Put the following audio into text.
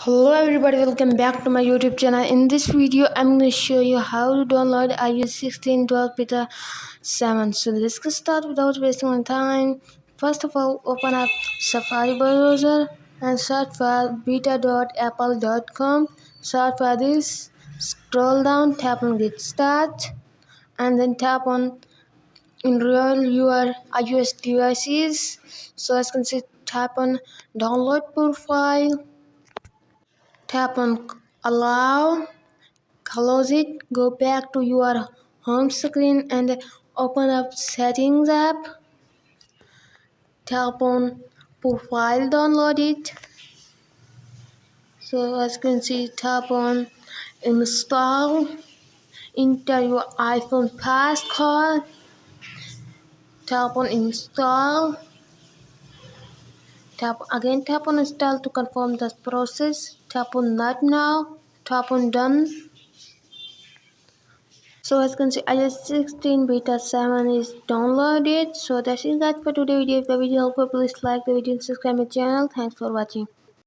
Hello everybody, welcome back to my YouTube channel. In this video I'm going to show you how to download iOS 16.12 beta 7. So let's get started without wasting my time. First of all, open up Safari browser and search for beta.apple.com. Search for this, scroll down, tap on get start, and then tap on enroll your iOS devices. So as you can see, tap on download profile. Tap on allow, close it, go back to your home screen and open up settings app. Tap on profile, download it. So as you can see, tap on install, enter your iPhone passcode, tap on install, tap on install to confirm the process, tap on not now, tap on done. So as you can see, iOS 16 beta 7 is downloaded. So that's it guys for today's video. If the video helpful, please like the video and subscribe my channel. Thanks for watching.